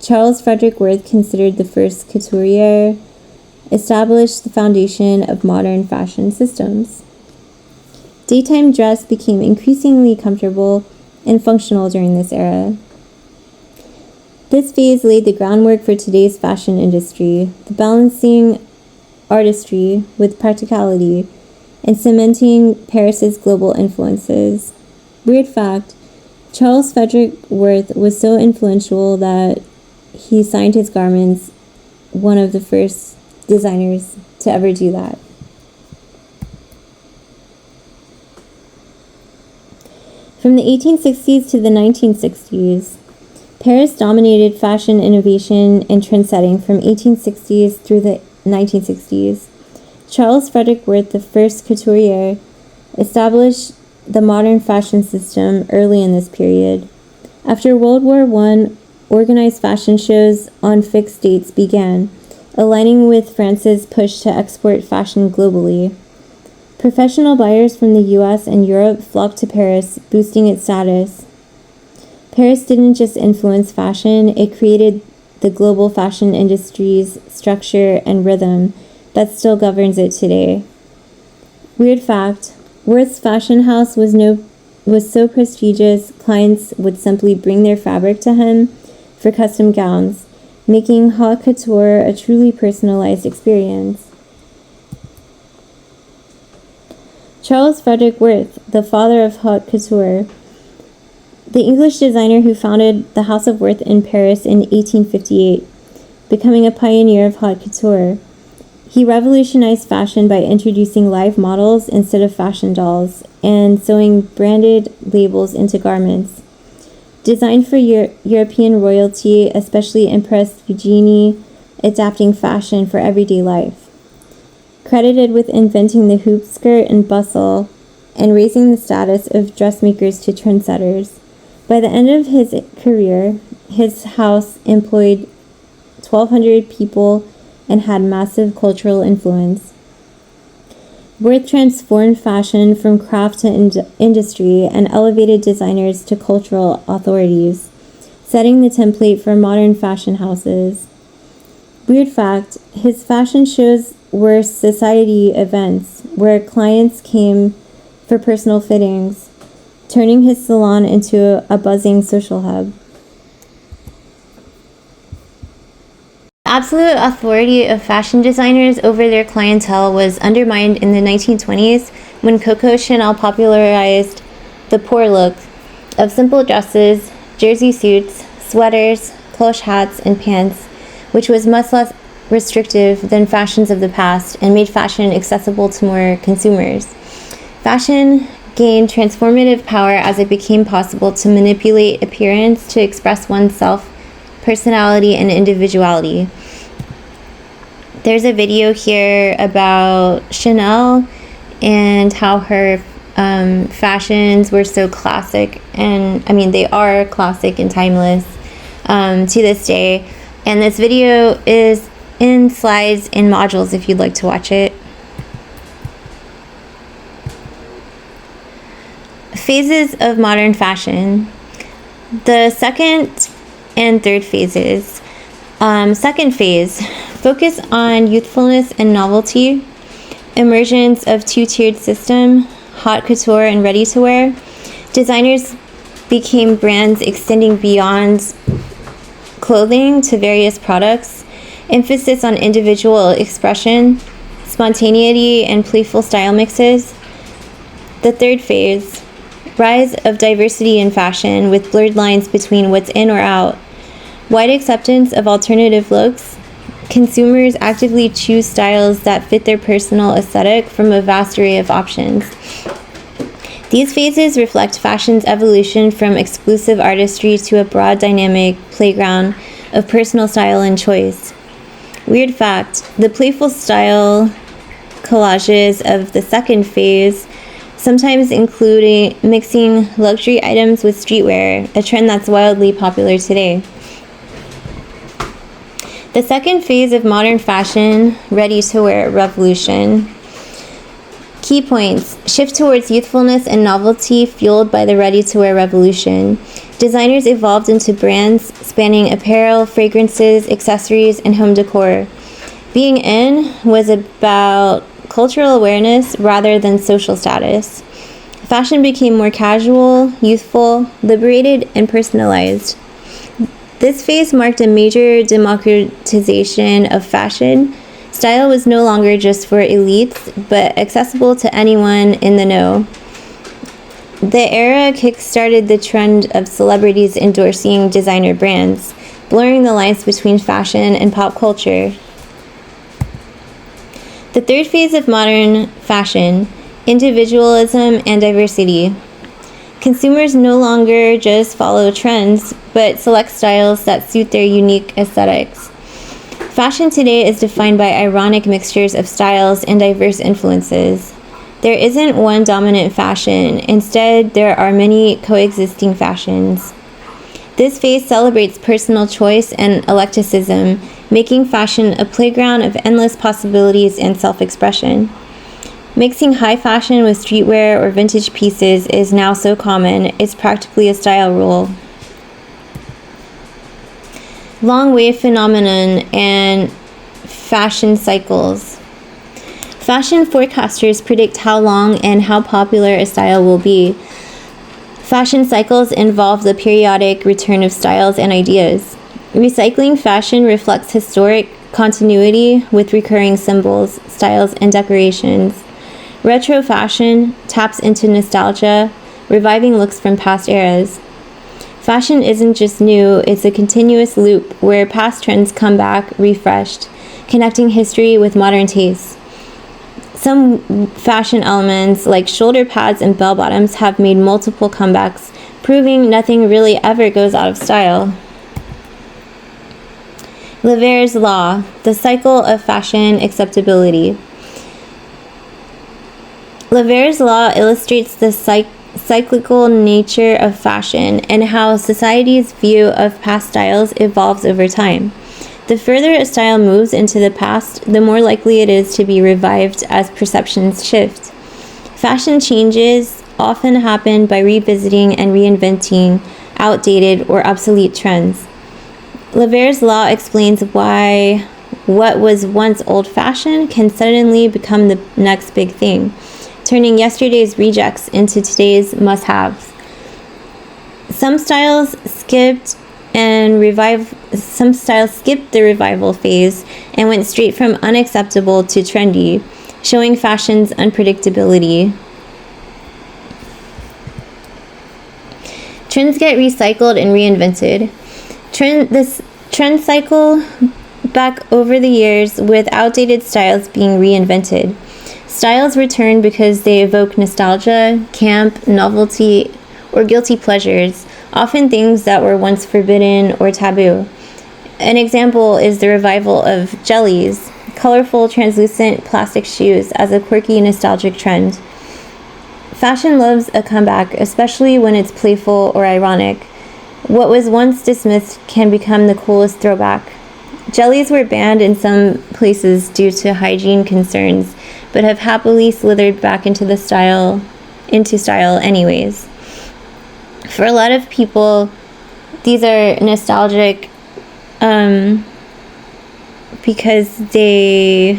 Speaker 1: Charles Frederick Worth, considered the first couturier, established the foundation of modern fashion systems. Daytime dress became increasingly comfortable and functional during this era. This phase laid the groundwork for today's fashion industry, the balancing artistry with practicality and cementing Paris's global influences. Weird fact, Charles Frederick Worth was so influential that he signed his garments, one of the first designers to ever do that. From the 1860s to the 1960s, Paris dominated fashion innovation and trendsetting from 1860s through the 1960s. Charles Frederick Worth, the first couturier, established the modern fashion system early in this period. After World War I, organized fashion shows on fixed dates began, aligning with France's push to export fashion globally. Professional buyers from the US and Europe flocked to Paris, boosting its status. Paris didn't just influence fashion, it created the global fashion industry's structure and rhythm that still governs it today. Weird fact, Worth's fashion house was so prestigious, clients would simply bring their fabric to him for custom gowns, making haute couture a truly personalized experience. Charles Frederick Worth, the father of haute couture, the English designer who founded the House of Worth in Paris in 1858, becoming a pioneer of haute couture. He revolutionized fashion by introducing live models instead of fashion dolls and sewing branded labels into garments. Designed for European royalty, especially Empress Eugenie, adapting fashion for everyday life. Credited with inventing the hoop skirt and bustle and raising the status of dressmakers to trendsetters. By the end of his career, his house employed 1,200 people and had massive cultural influence. Worth transformed fashion from craft to industry and elevated designers to cultural authorities, setting the template for modern fashion houses. Weird fact, his fashion shows were society events where clients came for personal fittings, turning his salon into a buzzing social hub. The absolute authority of fashion designers over their clientele was undermined in the 1920s when Coco Chanel popularized the poor look of simple dresses, jersey suits, sweaters, cloche hats, and pants, which was much less restrictive than fashions of the past and made fashion accessible to more consumers. Fashion gained transformative power as it became possible to manipulate appearance to express oneself, personality, and individuality. There's a video here about Chanel and how her fashions were so classic, and I mean they are classic and timeless to this day. And this video is in slides and modules if you'd like to watch it. Phases of modern fashion. The second and third phases. Second phase, focus on youthfulness and novelty. Emergence of two-tiered system, haute couture and ready-to-wear. Designers became brands extending beyond clothing to various products. Emphasis on individual expression, spontaneity, and playful style mixes. The third phase, rise of diversity in fashion with blurred lines between what's in or out. Wide acceptance of alternative looks. Consumers actively choose styles that fit their personal aesthetic from a vast array of options. These phases reflect fashion's evolution from exclusive artistry to a broad dynamic playground of personal style and choice. Weird fact, the playful style collages of the second phase sometimes including mixing luxury items with streetwear, a trend that's wildly popular today. The second phase of modern fashion, ready-to-wear revolution. Key points. Shift towards youthfulness and novelty fueled by the ready-to-wear revolution. Designers evolved into brands spanning apparel, fragrances, accessories, and home decor. Being in was about cultural awareness rather than social status. Fashion became more casual, youthful, liberated, and personalized. This phase marked a major democratization of fashion. Style was no longer just for elites, but accessible to anyone in the know. The era kick-started the trend of celebrities endorsing designer brands, blurring the lines between fashion and pop culture. The third phase of modern fashion, individualism and diversity. Consumers no longer just follow trends, but select styles that suit their unique aesthetics. Fashion today is defined by ironic mixtures of styles and diverse influences. There isn't one dominant fashion. Instead, there are many coexisting fashions. This phase celebrates personal choice and eclecticism, making fashion a playground of endless possibilities and self-expression. Mixing high fashion with streetwear or vintage pieces is now so common, it's practically a style rule. Long wave phenomenon and fashion cycles. Fashion forecasters predict how long and how popular a style will be. Fashion cycles involve the periodic return of styles and ideas. Recycling fashion reflects historic continuity with recurring symbols, styles, and decorations. Retro fashion taps into nostalgia, reviving looks from past eras. Fashion isn't just new, it's a continuous loop where past trends come back refreshed, connecting history with modern tastes. Some fashion elements, like shoulder pads and bell bottoms, have made multiple comebacks, proving nothing really ever goes out of style. Lever's Law, the cycle of fashion acceptability. Lever's Law illustrates the cyclical nature of fashion and how society's view of past styles evolves over time. The further a style moves into the past, the more likely it is to be revived as perceptions shift. Fashion changes often happen by revisiting and reinventing outdated or obsolete trends. Lever's Law explains why what was once old-fashioned can suddenly become the next big thing, turning yesterday's rejects into today's must-haves. Some styles skipped the revival phase and went straight from unacceptable to trendy, showing fashion's unpredictability. Trends get recycled and reinvented. This trend cycle back over the years with outdated styles being reinvented. Styles return because they evoke nostalgia, camp, novelty, or guilty pleasures, often things that were once forbidden or taboo. An example is the revival of jellies, colorful, translucent plastic shoes, as a quirky, nostalgic trend. Fashion loves a comeback, especially when it's playful or ironic. What was once dismissed can become the coolest throwback. Jellies were banned in some places due to hygiene concerns, but have happily slithered back into style anyways. For a lot of people, these are nostalgic because they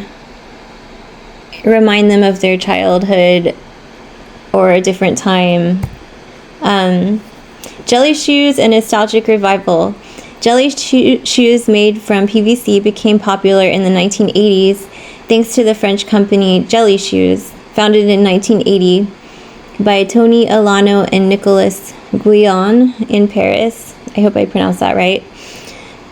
Speaker 1: remind them of their childhood or a different time. Jelly shoes and nostalgic revival. Jelly shoes made from PVC became popular in the 1980s thanks to the French company Jelly Shoes, founded in 1980 by Tony Alano and Nicolas Guyon in Paris. I hope I pronounced that right.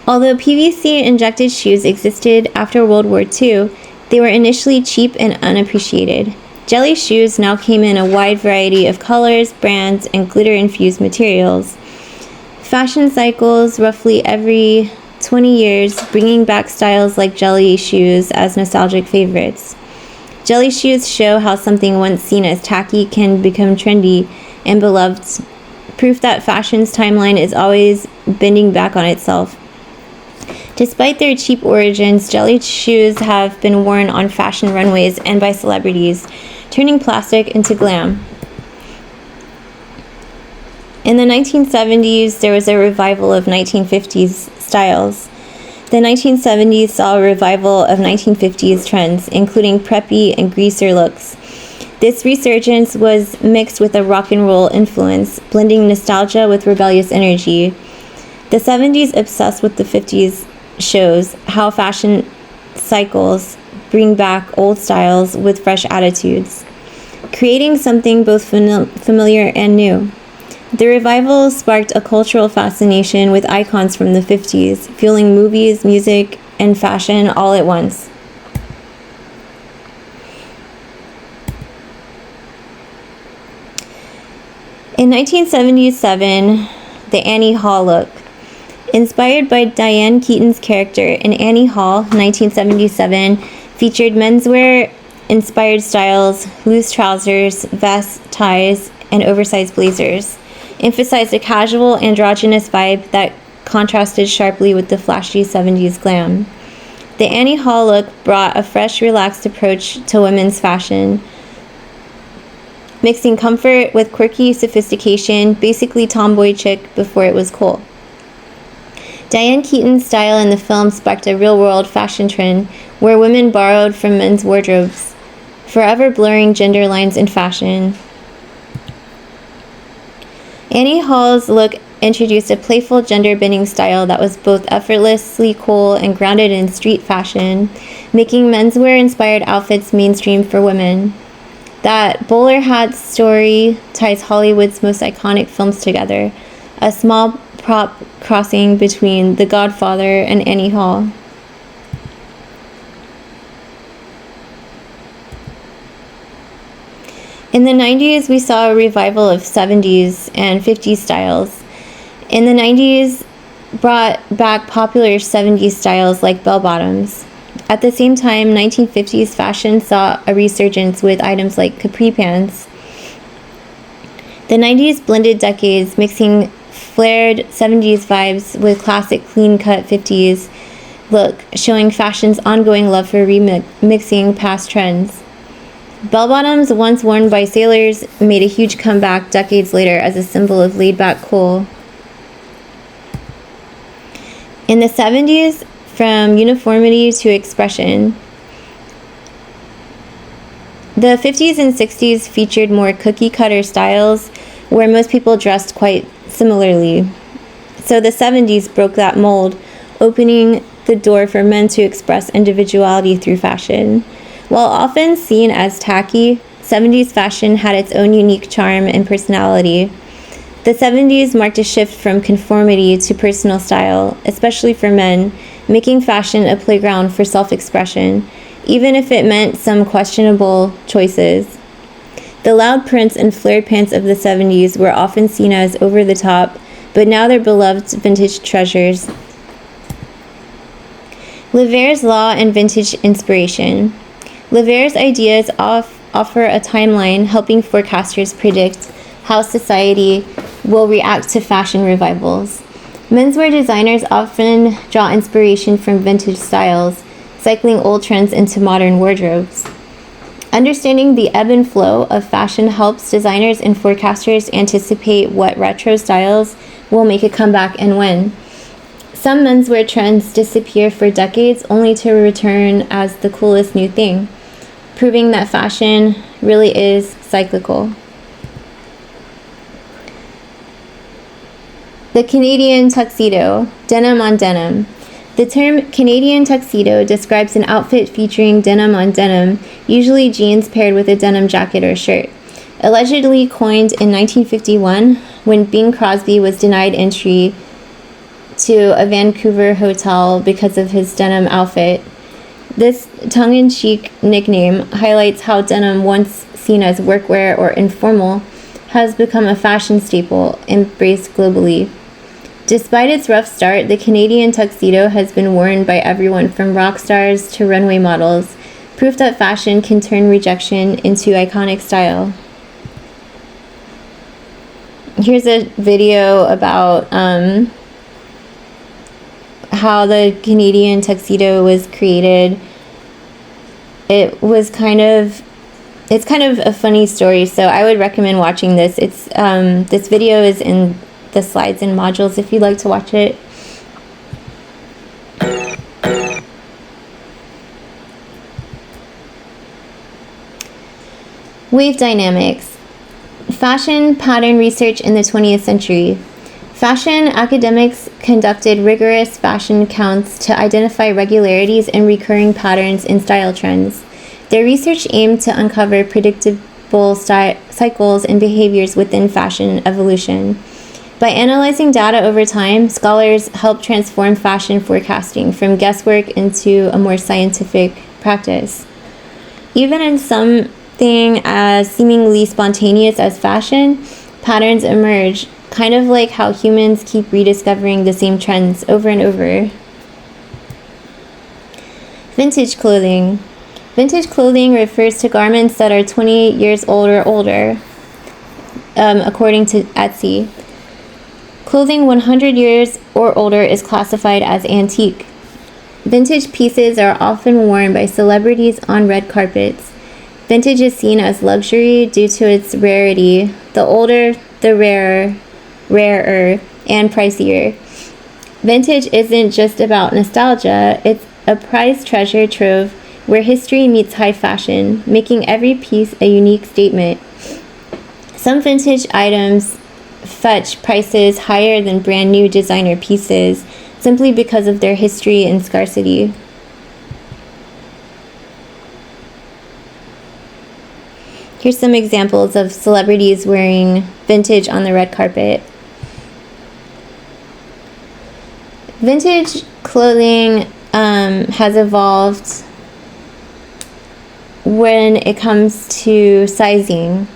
Speaker 1: Although PVC injected shoes existed after World War II, they were initially cheap and unappreciated. Jelly shoes now came in a wide variety of colors, brands, and glitter-infused materials. Fashion cycles roughly every 20 years, bringing back styles like jelly shoes as nostalgic favorites. Jelly shoes show how something once seen as tacky can become trendy and beloved, proof that fashion's timeline is always bending back on itself. Despite their cheap origins, jelly shoes have been worn on fashion runways and by celebrities, turning plastic into glam. In the 1970s, there was a revival of 1950s styles. The 1970s saw a revival of 1950s trends, including preppy and greaser looks. This resurgence was mixed with a rock and roll influence, blending nostalgia with rebellious energy. The 70s, obsessed with the 50s, shows how fashion cycles bring back old styles with fresh attitudes, creating something both familiar and new. The revival sparked a cultural fascination with icons from the 50s, fueling movies, music, and fashion all at once. In 1977, the Annie Hall look. Inspired by Diane Keaton's character in Annie Hall, 1977, featured menswear-inspired styles, loose trousers, vests, ties, and oversized blazers. Emphasized a casual, androgynous vibe that contrasted sharply with the flashy 70s glam. The Annie Hall look brought a fresh, relaxed approach to women's fashion, mixing comfort with quirky sophistication, basically tomboy chic before it was cool. Diane Keaton's style in the film sparked a real-world fashion trend where women borrowed from men's wardrobes, forever blurring gender lines in fashion. Annie Hall's look introduced a playful gender-bending style that was both effortlessly cool and grounded in street fashion, making menswear-inspired outfits mainstream for women. That bowler hat story ties Hollywood's most iconic films together, a small prop crossing between The Godfather and Annie Hall. In the 90s, we saw a revival of 70s and 50s styles. In the 90s, brought back popular 70s styles like bell-bottoms. At the same time, 1950s fashion saw a resurgence with items like capri pants. The 90s blended decades, mixing flared 70s vibes with classic clean-cut 50s look, showing fashion's ongoing love for remixing past trends. Bell-bottoms, once worn by sailors, made a huge comeback decades later as a symbol of laid-back cool. In the 70s, from uniformity to expression. The 50s and 60s featured more cookie-cutter styles where most people dressed quite similarly. So the 70s broke that mold, opening the door for men to express individuality through fashion. While often seen as tacky, 70s fashion had its own unique charm and personality. The 70s marked a shift from conformity to personal style, especially for men, making fashion a playground for self-expression, even if it meant some questionable choices. The loud prints and flared pants of the 70s were often seen as over the top, but now they're beloved vintage treasures. Lever's law and vintage inspiration. Lever's ideas offer a timeline, helping forecasters predict how society will react to fashion revivals. Menswear designers often draw inspiration from vintage styles, cycling old trends into modern wardrobes. Understanding the ebb and flow of fashion helps designers and forecasters anticipate what retro styles will make a comeback and when. Some menswear trends disappear for decades only to return as the coolest new thing, proving that fashion really is cyclical. The Canadian tuxedo, denim on denim. The term Canadian tuxedo describes an outfit featuring denim on denim, usually jeans paired with a denim jacket or shirt. Allegedly coined in 1951 when Bing Crosby was denied entry to a Vancouver hotel because of his denim outfit. This tongue-in-cheek nickname highlights how denim, once seen as workwear or informal, has become a fashion staple embraced globally. Despite its rough start, the Canadian tuxedo has been worn by everyone from rock stars to runway models, proof that fashion can turn rejection into iconic style. Here's a video about how the Canadian tuxedo was created. It's kind of a funny story, so I would recommend watching this. This video is in the slides and modules if you'd like to watch it. Wave dynamics. Fashion pattern research in the 20th century. Fashion academics conducted rigorous fashion counts to identify regularities and recurring patterns in style trends. Their research aimed to uncover predictable cycles and behaviors within fashion evolution. By analyzing data over time, scholars help transform fashion forecasting from guesswork into a more scientific practice. Even in something as seemingly spontaneous as fashion, patterns emerge, kind of like how humans keep rediscovering the same trends over and over. Vintage clothing. Vintage clothing refers to garments that are 28 years old or older, according to Etsy. Clothing 100 years or older is classified as antique. Vintage pieces are often worn by celebrities on red carpets. Vintage is seen as luxury due to its rarity. The older, the rarer, and pricier. Vintage isn't just about nostalgia, it's a prized treasure trove where history meets high fashion, making every piece a unique statement. Some vintage items fetch prices higher than brand new designer pieces simply because of their history and scarcity. Here's some examples of celebrities wearing vintage on the red carpet. Vintage clothing has evolved when it comes to sizing.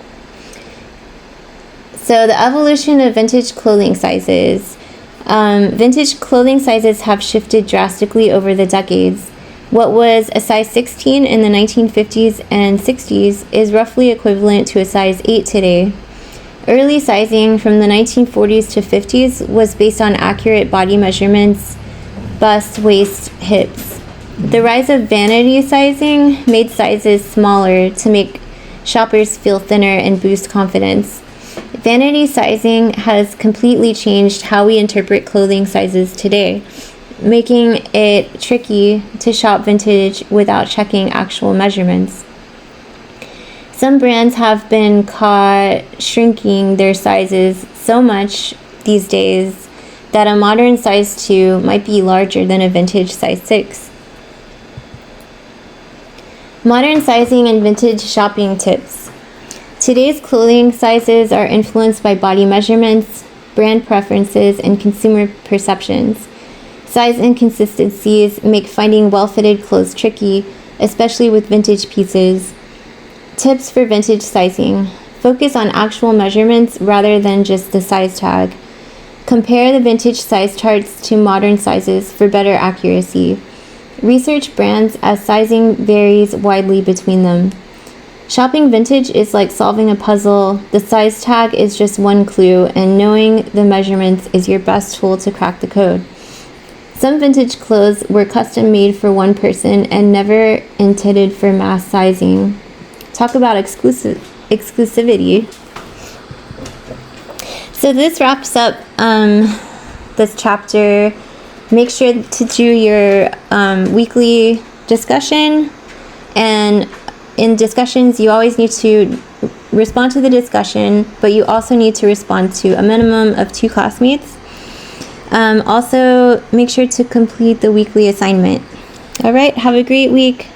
Speaker 1: So the evolution of vintage clothing sizes. Vintage clothing sizes have shifted drastically over the decades. What was a size 16 in the 1950s and 60s is roughly equivalent to a size 8 today. Early sizing from the 1940s to 50s was based on accurate body measurements, bust, waist, hips. The rise of vanity sizing made sizes smaller to make shoppers feel thinner and boost confidence. Vanity sizing has completely changed how we interpret clothing sizes today, making it tricky to shop vintage without checking actual measurements. Some brands have been caught shrinking their sizes so much these days that a modern size 2 might be larger than a vintage size 6. Modern sizing and vintage shopping tips. Today's clothing sizes are influenced by body measurements, brand preferences, and consumer perceptions. Size inconsistencies make finding well-fitted clothes tricky, especially with vintage pieces. Tips for vintage sizing. Focus on actual measurements rather than just the size tag. Compare the vintage size charts to modern sizes for better accuracy. Research brands as sizing varies widely between them. Shopping vintage is like solving a puzzle. The size tag is just one clue, and knowing the measurements is your best tool to crack the code. Some vintage clothes were custom made for one person and never intended for mass sizing. Talk about exclusivity. So this wraps up this chapter. Make sure to do your weekly discussion, and in discussions you always need to respond to the discussion, but you also need to respond to a minimum of 2 classmates. Also make sure to complete the weekly assignment. All right, have a great week.